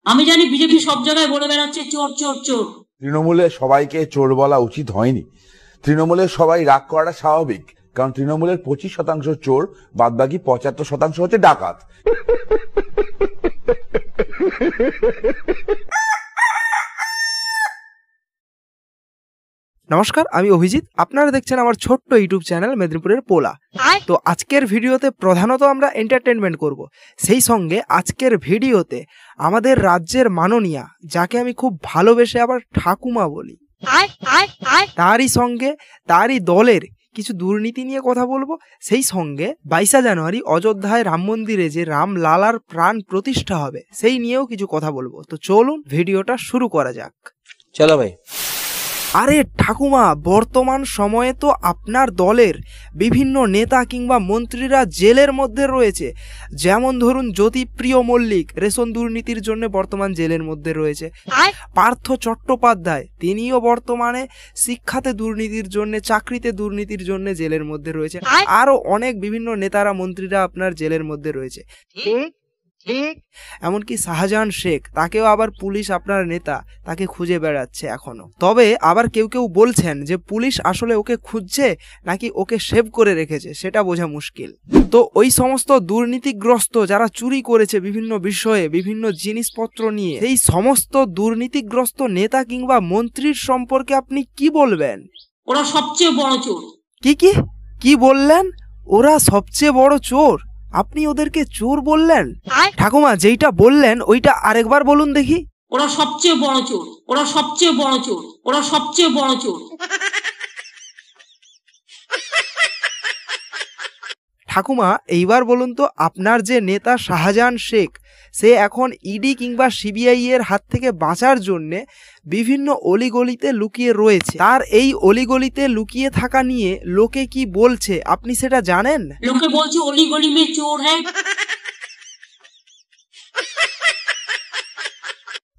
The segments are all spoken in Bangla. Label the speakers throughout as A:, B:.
A: আমি জানি বিজেপি সব জায়গায় বলে বেড়াচ্ছে চোর চোর চোর।
B: তৃণমূলে সবাইকে চোর বলা উচিত হয়নি। তৃণমূলের সবাই রাগ করাটা স্বাভাবিক, কারণ তৃণমূলের 25% চোর, বাদবাকি 75% হচ্ছে ডাকাত।
C: নমস্কার, আমি অভিজিৎ। আপনারা দেখছেন আমার ছোট্ট ইউটিউব চ্যানেল মেদিনীপুরের পোলা। তো আজকের ভিডিওতে প্রধানত আমরা এন্টারটেনমেন্ট করব, সেই সঙ্গে আজকের ভিডিওতে আমাদের রাজ্যের মাননীয়া, যাকে আমি খুব ভালোবেসে আবার ঠাকুমা বলি, তারই সঙ্গে তারই দলের কিছু দুর্নীতি নিয়ে কথা বলবো। সেই সঙ্গে 22 জানুয়ারি অযোধ্যায় রাম মন্দিরে যে রাম লালার প্রাণ প্রতিষ্ঠা হবে সেই নিয়েও কিছু কথা বলবো। তো চলুন ভিডিওটা শুরু করা যাক।
D: চলো ভাই।
C: আরে ঠাকুমা, বর্তমান সময়ে তো আপনার দলের বিভিন্ন নেতা কিংবা মন্ত্রীরা জেলের মধ্যে রয়েছে। যেমন ধরুন জ্যোতিপ্রিয় মল্লিক রেশন দুর্নীতির জন্য বর্তমান জেলের মধ্যে রয়েছে। পার্থ চট্টোপাধ্যায় তিনিও বর্তমানে শিক্ষাতে দুর্নীতির জন্য, চাকরিতে দুর্নীতির জন্য জেলের মধ্যে রয়েছে। আরো অনেক বিভিন্ন নেতারা মন্ত্রীরা আপনার জেলের মধ্যে রয়েছে। এমনকি শাহজাহান শেখ, তাকেও আবার পুলিশ, আপনার নেতা, তাকে খুঁজে বেড়াচ্ছে এখনো। তবে আবার কেউ কেউ বলছেন যে পুলিশ আসলে ওকে খুঁজছে নাকি ওকে সেভ করে রেখেছে সেটা বোঝা মুশকিল। তো ওই সমস্ত দুর্নীতিগ্রস্ত যারা চুরি করেছে বিভিন্ন বিষয়ে, বিভিন্ন জিনিসপত্র নিয়ে, সেই সমস্ত দুর্নীতিগ্রস্ত নেতা কিংবা মন্ত্রীর সম্পর্কে আপনি কি বলবেন?
A: ওরা সবচেয়ে বড় চোর।
C: কি বললেন? ওরা সবচেয়ে বড় চোর? আপনি ওদেরকে চোর বললেন? ঠাকুমা, যেইটা বললেন ওইটা আরেকবার বলুন দেখি।
A: ওরা সবচেয়ে বড় চোর, ওরা সবচেয়ে বড় চোর, ওরা সবচেয়ে বড় চোর।
C: ঠাকুমা, এইবার বলুন তো, আপনার যে নেতা শাহজাহান শেখ, সে এখন ইডি কিংবা সিবিআই এর হাত থেকে বাঁচার জন্যে বিভিন্ন অলিগলিতে লুকিয়ে রয়েছে। তার এই অলিগলিতে লুকিয়ে থাকা নিয়ে লোকে কি বলছে আপনি সেটা জানেন?
A: লোকে বলছে অলিগলি মে চোর হ্যায়।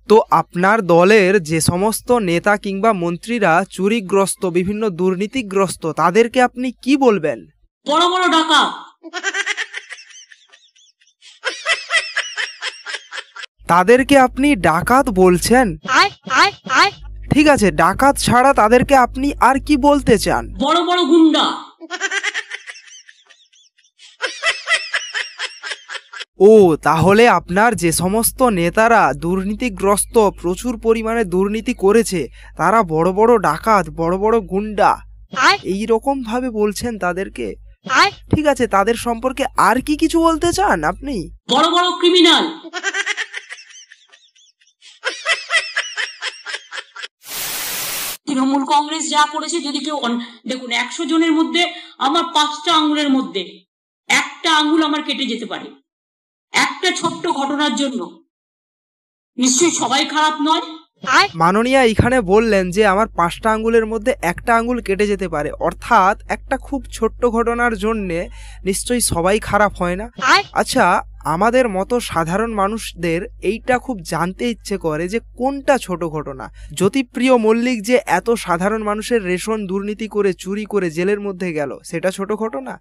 C: তো আপনার দলের যে সমস্ত নেতা কিংবা মন্ত্রীরা চুরিগ্রস্ত, বিভিন্ন দুর্নীতিগ্রস্ত, তাদেরকে আপনি কি বলবেন?
A: বড় বড় ডাকাত।
C: তাদেরকে আপনি ডাকাত বলছেন? ঠিক আছে, ডাকাত ছাড়া তাদেরকে আপনি আর কি বলতে চান?
A: বড় বড় গুন্ডা।
C: ও, তাহলে আপনার যে সমস্ত নেতারা দুর্নীতিগ্রস্ত, প্রচুর পরিমাণে দুর্নীতি করেছে, তারা বড় বড় ডাকাত, বড় বড় গুন্ডা, এই রকম ভাবে বলছেন তাদেরকে। ঠিক আছে, তাদের সম্পর্কে আর কি কিছু বলতে চান আপনি?
A: বড় বড় ক্রিমিনাল। তৃণমূল কংগ্রেস যা করেছে, যদি কেউ দেখুন 100 জনের মধ্যে আমার 5টা আঙ্গুলের মধ্যে একটা আঙ্গুল আমার কেটে যেতে পারে একটা ছোট্ট ঘটনার জন্য। নিশ্চয়ই সবাই খারাপ নয়।
C: মাননীয়া এখানে বললেন যে আমার 5টা আঙ্গুলের মধ্যে একটা আঙ্গুল কেটে যেতে পারে, অর্থাৎ একটা খুব ছোট্ট ঘটনার জন্যে নিশ্চয়ই সবাই খারাপ হয় না। আচ্ছা, আমাদের মতো সাধারণ মানুষদের এইটা খুব জানতে ইচ্ছে করে যে কোনটা ছোট ঘটনা। জ্যোতিপ্রিয় মল্লিক যে এত সাধারণ মানুষের রেশন দুর্নীতি করে, চুরি করে জেলের মধ্যে গেল, সেটা ছোট ঘটনা?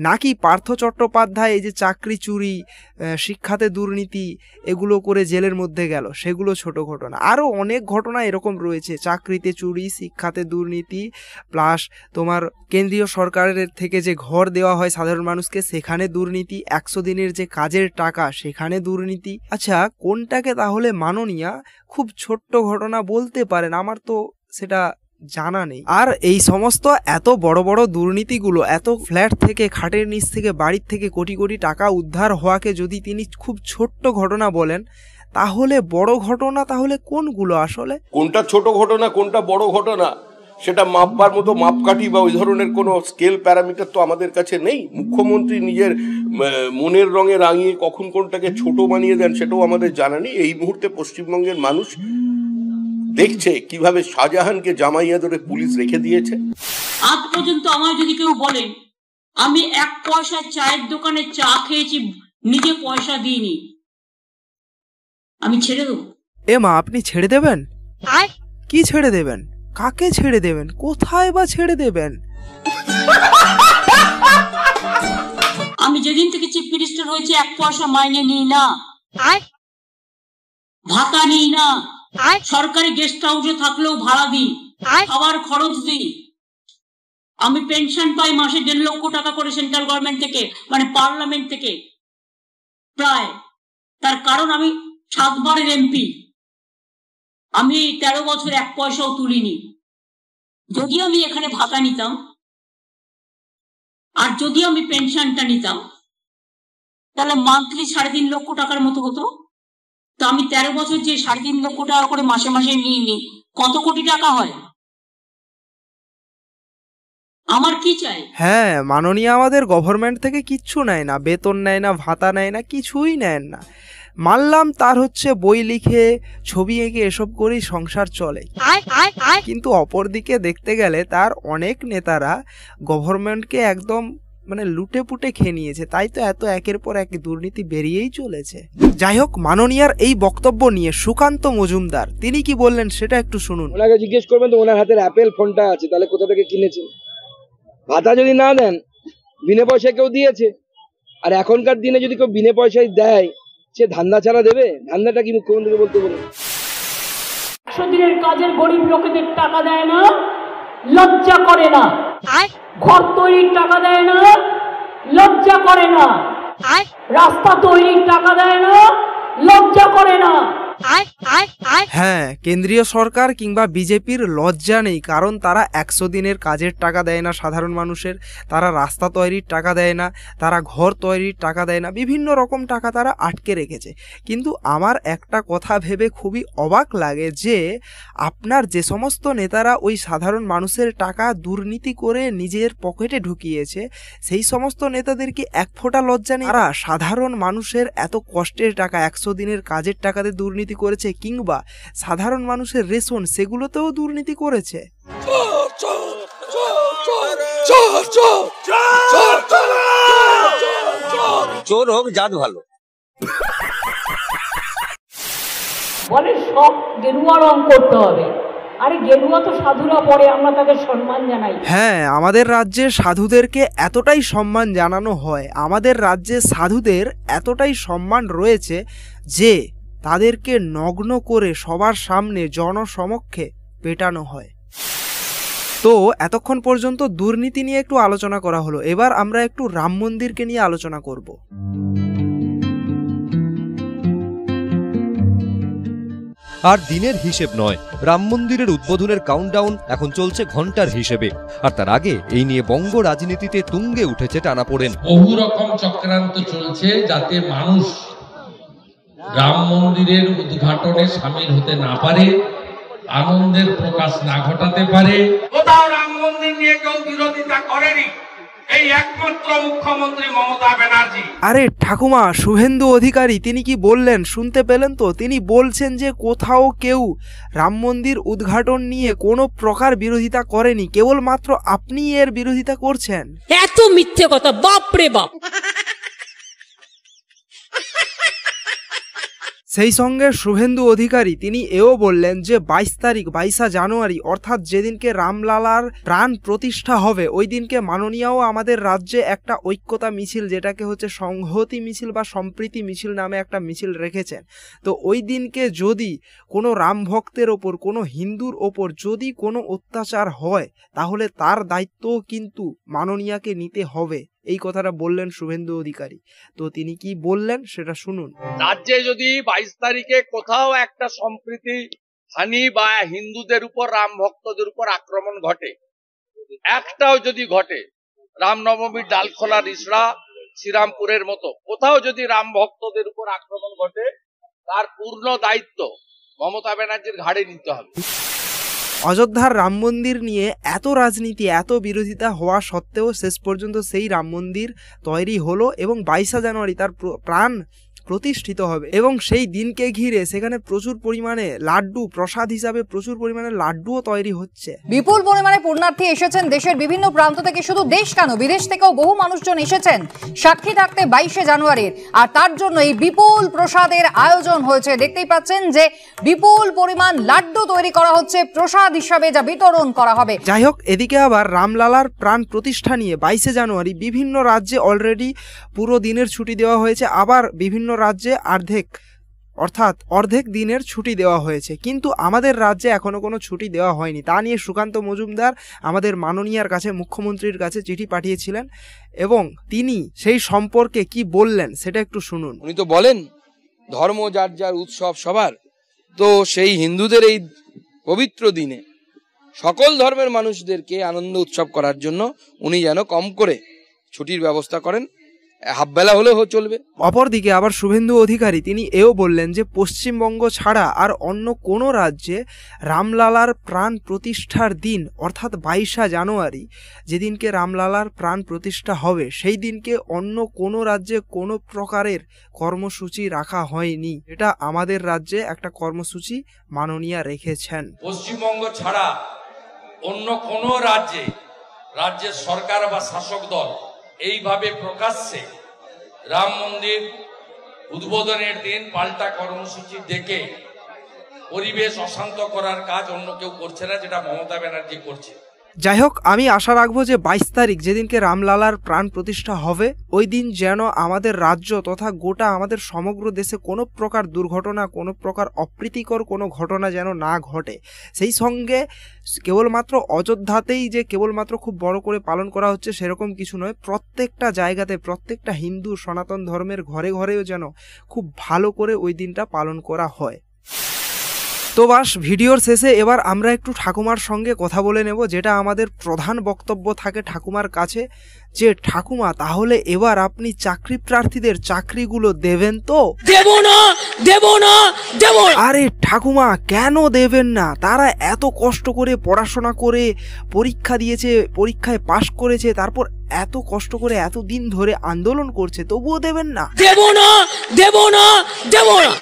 C: নাকি পার্থ চট্টোপাধ্যায় এই যে চাকরি চুরি, শিক্ষাতে দুর্নীতি, এগুলো করে জেলের মধ্যে গেল, সেগুলো ছোট ঘটনা? আরও অনেক ঘটনা এরকম রয়েছে, চাকরিতে চুরি, শিক্ষাতে দুর্নীতি, প্লাস তোমার কেন্দ্রীয় সরকারের থেকে যে ঘর দেওয়া হয় সাধারণ মানুষকে, সেখানে দুর্নীতি, 100 দিনের যে কাজের টাকা, সেখানে দুর্নীতি। আচ্ছা, কোনটাকে তাহলে মাননীয়া খুব ছোট্ট ঘটনা বলতে পারেন? আমার তো সেটা জানা নেই। আর এই সমস্ত এত বড় বড় দুর্নীতিগুলো, এত ফ্ল্যাট থেকে, খাটের নিচ থেকে, বাড়ির থেকে কোটি কোটি টাকা উদ্ধার হওয়াকে যদি তিনি খুব ছোট্ট ঘটনা বলেন, তাহলে বড় ঘটনা তাহলে কোনগুলো আসলে?
E: কোনটা ছোট ঘটনা, কোনটা বড় ঘটনা, সেটা মাপবার মতো মাপকাঠি বা ওই ধরনের কোনো স্কেল প্যারামিটার তো আমাদের কাছে নেই। মুখ্যমন্ত্রী নিজের মনের রঙে রাঙিয়ে কখন কোনটাকে ছোট বানিয়ে দেন সেটাও আমাদের জানা নেই। এই মুহূর্তে পশ্চিমবঙ্গের মানুষ দেখছে কিভাবে শাহজাহানকে জামাইয়া ধরে পুলিশ রেখে দিয়েছে।
A: আজ পর্যন্ত আমার যদি কেউ বলেন আমি 1 পয়সা চায়ের দোকানে চা খেয়েছি, নিজে পয়সা দিইনি, আমি ছেড়ে দেবো।
C: মা, আপনি ছেড়ে দেবেন? কি ছেড়ে দেবেন? কাকে ছেড়ে দেবেন? কোথায় বা ছেড়ে দেবেন?
A: আমি যেদিন থেকে চিফ মিনিস্টার হয়েছে 1 পয়সা মাইনে নিই না। ভাতা নিই না, সরকারি গেস্ট হাউসে থাকলেও ভাড়া দিই, খাবার খরচ দিই। আমি পেনশন পাই মাসে 1.5 লক্ষ টাকা করে সেন্ট্রাল গভর্নমেন্ট থেকে, মানে পার্লামেন্ট থেকে প্রায়। তার কারণ আমি 7 বারের এমপি। আমি 13 বছর 1 পয়সাও তুলিনি। যদি আমি এখানে ভাতা নিতাম আর যদি আমি পেনশনটা নিতাম, তাহলে মান্থলি 3.5 লক্ষ টাকার মতো হতো। তো আমি 13 বছর যে 3.5 লক্ষ টাকা করে মাসে মাসে নিইনি, কত কোটি টাকা হয়? আমার কি চাই?
C: হ্যাঁ, মাননীয় আমাদের গভর্নমেন্ট থেকে কিচ্ছু নেয় না, বেতন নেয় না, ভাতা নেয় না, কিছুই নেন না। মানলাম তার হচ্ছে বই লিখে ছবি এঁকে এসব করেই সংসার চলে, কিন্তু অপরদিকে দেখতে গেলে তার অনেক নেতারা গভর্নমেন্টকে একদম মানে লুটে পুটে খেয়ে নিয়েছে। তাই তো এত একের পর এক দুর্নীতি বেরিয়েই চলেছে। যাই হোক, মাননীয়ার এই বক্তব্য নিয়ে সুকান্ত মজুমদার তিনি কি বললেন সেটা একটু শুনুন।
D: ওনাকে জিজ্ঞেস করবেন তো, ওনার হাতের অ্যাপেল ফোনটা আছে, তাহলে কোথা থেকে কিনেছেন? ভাতা যদি না দেন, বিনা পয়সায় কেউ দিয়েছে। আর এখনকার দিনে যদি কেউ বিনা পয়সায় দেয়, সে ধান্দা ছাড়া দেবে? ধান্দাটা কি মুখ্যমন্ত্রীকে বলতে বলুন?
A: 100 দিনের কাজের গরিব লোকেদের টাকা দেয় না, লজ্জা করে না। ঘর তৈরির টাকা দেয় না, লজ্জা করে না। রাস্তা তৈরির টাকা দেয় না, লজ্জা করে না।
C: হ্যাঁ, কেন্দ্রীয় সরকার কিংবা বিজেপির লজ্জা নেই, কারণ তারা 100 দিনের কাজের টাকা দেয় না সাধারণ মানুষের, তারা রাস্তা তৈরির টাকা দেয় না, তারা ঘর তৈরির টাকা দেয় না, বিভিন্ন রকম টাকা তারা আটকে রেখেছে। কিন্তু আমার একটা কথা ভেবে খুবই অবাক লাগে যে আপনার যে সমস্ত নেতারা ওই সাধারণ মানুষের টাকা দুর্নীতি করে নিজের পকেটে ঢুকিয়েছে, সেই সমস্ত নেতাদেরকে এক ফোঁটা লজ্জা নেই? তারা সাধারণ মানুষের এত কষ্টের টাকা, 100 দিনের কাজের টাকাতে দুর্নীতি করেছে, কিংবা সাধারণ মানুষের রেশন সেগুলোতেও দুর্নীতি করেছে।
F: চোর হোক জাত ভালো।
A: বলে সব গেরুয়া রং করতে হবে। আরে গেরুয়া তো সাধুরা পরে, আমরা তাদের সম্মান জানাই।
C: হ্যাঁ, আমাদের রাজ্যে সাধুদেরকে এতটাই সম্মান জানানো হয়, আমাদের রাজ্যে সাধুদের এতটাই সম্মান রয়েছে যে তাদেরকে নগ্ন করে সবার সামনে জনসমক্ষে পেটানো হয়। তো এতক্ষণ পর্যন্ত দুর্নীতি নিয়ে একটু আলোচনা করা হলো, এবার আমরা একটু রাম মন্দিরকে নিয়ে আলোচনা করব।
G: আর দিনের হিসেব নয়, রাম মন্দিরের উদ্বোধনের কাউন্টডাউন এখন চলছে ঘন্টার হিসেবে। আর তার আগে এই নিয়ে বঙ্গ রাজনীতিতে তুঙ্গে উঠেছে টানাপোড়েন।
H: বহু রকম চক্রান্ত চলছে যাতে মানুষ রাম মন্দিরের উদ্ঘাটনে সামিল হতে না পারে, আনন্দের প্রকাশ না ঘটাতে পারে।
I: কোথাও রাম মন্দির নিয়ে কেউ বিরোধিতা করেনি, এই একমাত্র মুখ্যমন্ত্রী মমতা ব্যানার্জি।
C: আরে ঠাকুমা শুভেন্দু অধিকারী তিনি কি বললেন শুনতে পেলেন তো? তিনি বলছেন যে কোথাও কেউ রাম মন্দির উদ্ঘাটন নিয়ে কোনো প্রকার বিরোধিতা করেনি, কেবলমাত্র আপনি এর বিরোধিতা করছেন।
A: এত মিথ্যে কথা, বাপরে বাপ।
C: সেই সঙ্গে শুভেন্দু অধিকারী তিনি এও বললেন যে 22 জানুয়ারি অর্থাৎ যেদিনকে রামলালার প্রাণ প্রতিষ্ঠা হবে, ওই দিনকে মাননীয়ও আমাদের রাজ্যে একটা ঐক্যতা মিছিল, যেটাকে হচ্ছে সংহতি মিছিল বা সম্প্রীতি মিছিল নামে একটা মিছিল রেখেছেন। তো ওই দিনকে যদি কোনো রাম ভক্তের ওপর, কোনো হিন্দুর ওপর যদি কোনো অত্যাচার হয়, তাহলে তার দায়িত্ব কিন্তু মাননীয়াকে নিতে হবে, এই কথাটা বললেন শুভেন্দু অধিকারী। তো তিনি কি বললেন সেটা শুনুন।
I: রাজ্যে যদি 22 তারিখে কোথাও একটা সম্প্রীতি হানি বা হিন্দুদের উপর, রাম ভক্তদের উপর আক্রমণ ঘটে, একটাও যদি ঘটে, রামনবমীর ডালখোলা রিসড়া শ্রীরামপুরের মতো কোথাও যদি রাম ভক্তদের উপর আক্রমণ ঘটে, তার পূর্ণ দায়িত্ব মমতা ব্যানার্জির ঘাড়ে নিতে হবে।
C: অযোধ্যার রাম মন্দির নিয়ে এত রাজনীতি, এত বিরোধিতা হওয়া সত্ত্বেও শেষ পর্যন্ত সেই রাম মন্দির তৈরি হলো এবং 22 জানুয়ারি তার প্রাণ প্রতিষ্ঠিত হবে। এবং সেই দিনকে ঘিরে সেখানে প্রচুর পরিমাণে লাড্ডু, প্রসাদ হিসাবে প্রচুর পরিমাণে লাড্ডুও তৈরি হচ্ছে।
J: বিপুল পরিমাণে পুণ্যার্থী এসেছেন দেশের বিভিন্ন প্রান্ত থেকে, শুধু দেশ কেন বিদেশ থেকেও বহু মানুষজন এসেছেন সাক্ষী থাকতে 22 জানুয়ারির। আর তার জন্য এই বিপুল প্রসাদের আয়োজন হয়েছে। দেখতেই পাচ্ছেন যে বিপুল পরিমাণ লাড্ডু তৈরি করা হচ্ছে প্রসাদ হিসাবে, যা বিতরণ করা হবে।
C: যাই হোক, এদিকে আবার রামলালার প্রাণ প্রতিষ্ঠা নিয়ে 22 জানুয়ারি বিভিন্ন রাজ্যে অলরেডি পুরো দিনের ছুটি দেওয়া হয়েছে, আবার বিভিন্ন রাজ্যে অর্থাৎ অর্ধেক দিনের ছুটি দেওয়া হয়েছে, কিন্তু আমাদের রাজ্যে এখনো কোনো ছুটি দেওয়া হয়নি। তা নিয়ে সুকান্ত মজুমদার আমাদের মাননীয়ার কাছে, মুখ্যমন্ত্রীর কাছে চিঠি পাঠিয়েছিলেন এবং তিনি সেই সম্পর্কে কি বললেন সেটা একটু শুনুন।
D: উনি তো বলেন ধর্ম যার যার, উৎসব সবার, তো সেই হিন্দুদের এই পবিত্র দিনে সকল ধর্মের মানুষদেরকে আনন্দ উৎসব করার জন্য উনি যেন কম করে ছুটির ব্যবস্থা করেন, হাফ বেলা হলেও চলবে।
C: অপরদিকে আবার শুভেন্দু অধিকারী তিনি এও বললেন যে পশ্চিমবঙ্গ ছাড়া আর অন্য কোনো রাজ্যে রামলালার প্রাণ প্রতিষ্ঠার দিন অর্থাৎ 22শে জানুয়ারি যেদিনকে রামলালার প্রাণ প্রতিষ্ঠা হবে সেই দিনকে অন্য কোনো রাজ্যে কোনো প্রকারের কর্মসূচি রাখা হয়নি। এটা আমাদের রাজ্যে একটা কর্মসূচি মাননীয়া রেখেছেন।
H: পশ্চিমবঙ্গ ছাড়া অন্য কোনো রাজ্যের সরকার বা শাসক দল এইভাবে প্রকাশ্যে রাম মন্দির উদ্বোধনের দিন পাল্টা কর্মসূচি ডেকে পরিবেশ অশান্ত করার কাজ অন্য কেউ করছে না, যেটা মমতা ব্যানার্জি করছে।
C: যাই হোক, আমি আশা রাখবো যে 22 তারিখ যেদিনকে রামলালার প্রাণ প্রতিষ্ঠা হবে ওই দিন যেন আমাদের রাজ্য তথা গোটা আমাদের সমগ্র দেশে কোনো প্রকার দুর্ঘটনা, কোনো প্রকার অপ্রীতিকর কোনো ঘটনা যেন না ঘটে। সেই সঙ্গে কেবলমাত্র অযোধ্যাতেই যে কেবলমাত্র খুব বড় করে পালন করা হচ্ছে সেরকম কিছু নয়, প্রত্যেকটা জায়গাতে প্রত্যেকটা হিন্দু সনাতন ধর্মের ঘরে ঘরেও যেন খুব ভালো করে ওই দিনটা পালন করা হয়। তো বাস, ভিডিওর শেষে এবার আমরা একটু ঠাকুমার সঙ্গে কথা বলে নেব, যেটা আমাদের প্রধান বক্তব্য থাকে ঠাকুমার কাছে, যে ঠাকুমা তাহলে এবার আপনি চাকরি প্রার্থীদের চাকরিগুলো দেবেন তো?
A: দেব না, দেব না, দেব না।
C: আরে ঠাকুমা কেন দেবেন না? তারা এত কষ্ট করে পড়াশোনা করে পরীক্ষা দিয়েছে, পরীক্ষায় পাশ করেছে, তারপর এত কষ্ট করে এত দিন ধরে আন্দোলন করছে, তবুও দেবেন না?
A: দেব না, দেব না, দেব না।